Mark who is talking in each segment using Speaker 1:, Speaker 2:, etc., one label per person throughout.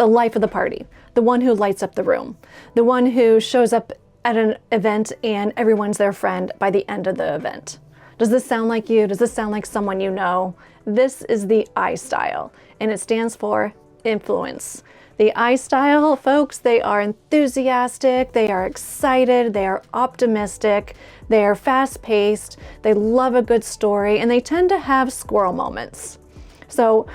Speaker 1: the life of the party, the one who lights up the room, the one who shows up at an event and everyone's their friend by the end of the event. Does this sound like you? Does this sound like someone you know? This is the I style, and it stands for influence. The I style folks, they are enthusiastic, they are excited, they are optimistic, they are fast-paced, they love a good story, and they tend to have squirrel moments. So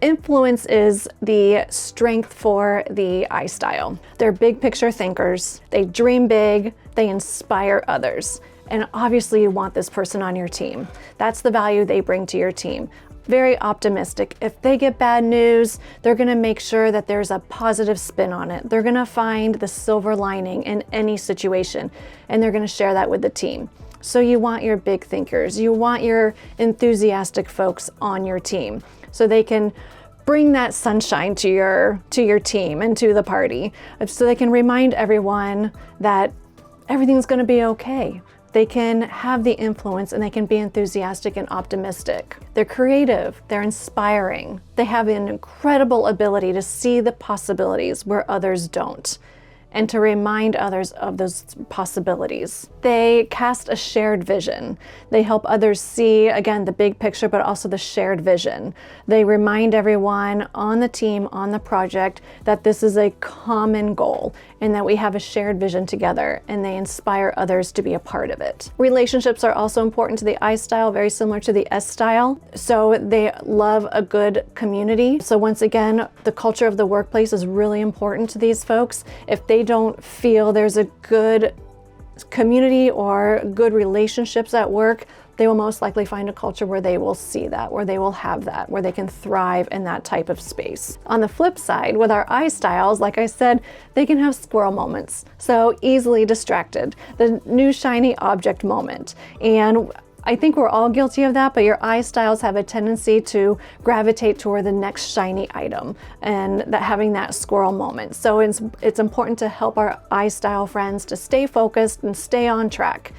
Speaker 1: influence is the strength for the I style. They're big picture thinkers, they dream big, they inspire others. And obviously you want this person on your team. That's the value they bring to your team. Very optimistic. If they get bad news, they're gonna make sure that there's a positive spin on it. They're gonna find the silver lining in any situation, and they're gonna share that with the team. So you want your big thinkers, you want your enthusiastic folks on your team, so they can bring that sunshine to your team and to the party, so they can remind everyone that everything's gonna be okay. They can have the influence and they can be enthusiastic and optimistic. They're creative, they're inspiring. They have an incredible ability to see the possibilities where others don't, and to remind others of those possibilities. They cast a shared vision. They help others see, again, the big picture, but also the shared vision. They remind everyone on the team, on the project, that this is a common goal and that we have a shared vision together, and they inspire others to be a part of it. Relationships are also important to the I style, very similar to the S style. So they love a good community. So once again, the culture of the workplace is really important to these folks. If they don't feel there's a good community or good relationships at work, they will most likely find a culture where they will see that, where they will have that, where they can thrive in that type of space. On the flip side, with our I styles, like I said, they can have squirrel moments. So easily distracted, the new shiny object moment. And I think we're all guilty of that, but your I styles have a tendency to gravitate toward the next shiny item and that having that squirrel moment. So it's important to help our I style friends to stay focused and stay on track.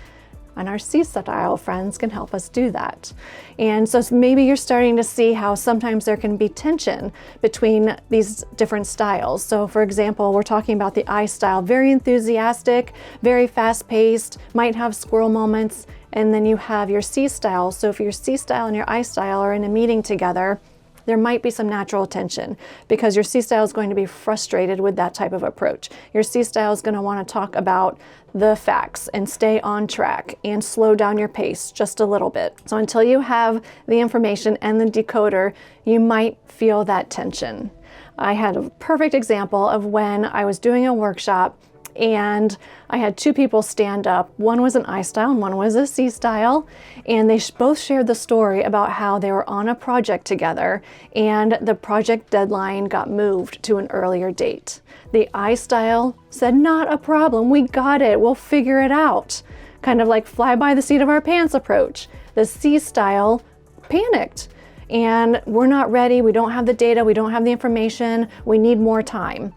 Speaker 1: And our C style friends can help us do that. And so maybe you're starting to see how sometimes there can be tension between these different styles. So for example, we're talking about the I style, very enthusiastic, very fast-paced, might have squirrel moments, and then you have your C style. So if your C style and your I style are in a meeting together, there might be some natural tension because your C style is going to be frustrated with that type of approach. Your C style is going to want to talk about the facts and stay on track and slow down your pace just a little bit. So until you have the information and the decoder, you might feel that tension. I had a perfect example of when I was doing a workshop and I had two people stand up. One was an I style and one was a C style, and they both shared the story about how they were on a project together and the project deadline got moved to an earlier date. The I style said, "Not a problem, we got it, we'll figure it out." Kind of like fly by the seat of our pants approach. The C style panicked and we're not ready, we don't have the data, we don't have the information, we need more time.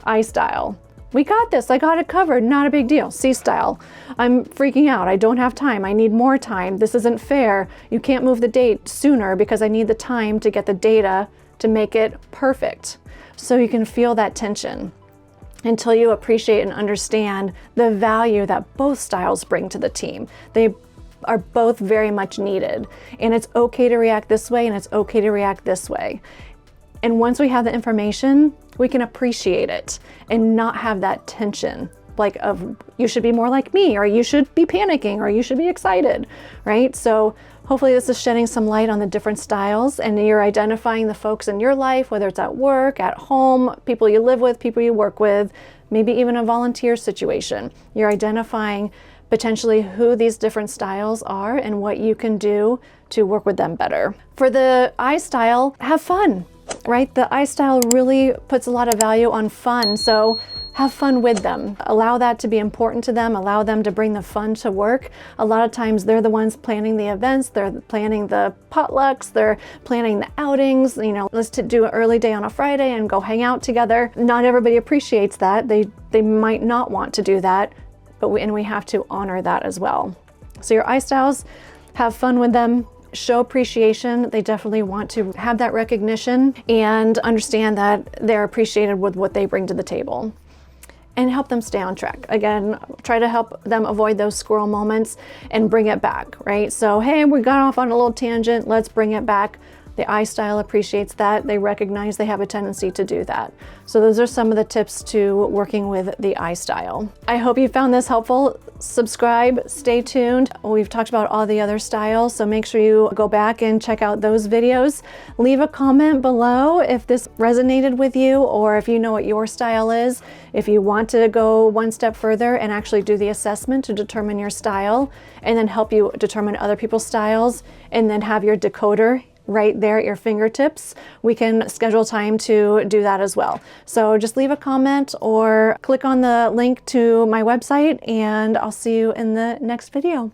Speaker 1: I style, "We got this, I got it covered, not a big deal." C style, "I'm freaking out, I don't have time, I need more time, this isn't fair, you can't move the date sooner because I need the time to get the data to make it perfect." So you can feel that tension until you appreciate and understand the value that both styles bring to the team. They are both very much needed, and it's okay to react this way and it's okay to react this way. And once we have the information, we can appreciate it and not have that tension, like of you should be more like me, or you should be panicking, or you should be excited, right? So hopefully this is shedding some light on the different styles, and you're identifying the folks in your life, whether it's at work, at home, people you live with, people you work with, maybe even a volunteer situation. You're identifying potentially who these different styles are and what you can do to work with them better. For the I style, have fun. Right? The I style really puts a lot of value on fun, so have fun with them. Allow that to be important to them, allow them to bring the fun to work. A lot of times they're the ones planning the events, they're planning the potlucks, they're planning the outings, let's do an early day on a Friday and go hang out together. Not everybody appreciates that. They might not want to do that, but we have to honor that as well. So your I styles, have fun with them, show appreciation. They definitely want to have that recognition and understand that they're appreciated with what they bring to the table. And help them stay on track. Again, try to help them avoid those squirrel moments and bring it back, right? So, hey, we got off on a little tangent, let's bring it back. The I style appreciates that. They recognize they have a tendency to do that. So those are some of the tips to working with the I style. I hope you found this helpful. Subscribe, stay tuned. We've talked about all the other styles, so make sure you go back and check out those videos. Leave a comment below if this resonated with you, or if you know what your style is. If you want to go one step further and actually do the assessment to determine your style, and then help you determine other people's styles, and then have your decoder right there at your fingertips, we can schedule time to do that as well. So just leave a comment or click on the link to my website, and I'll see you in the next video.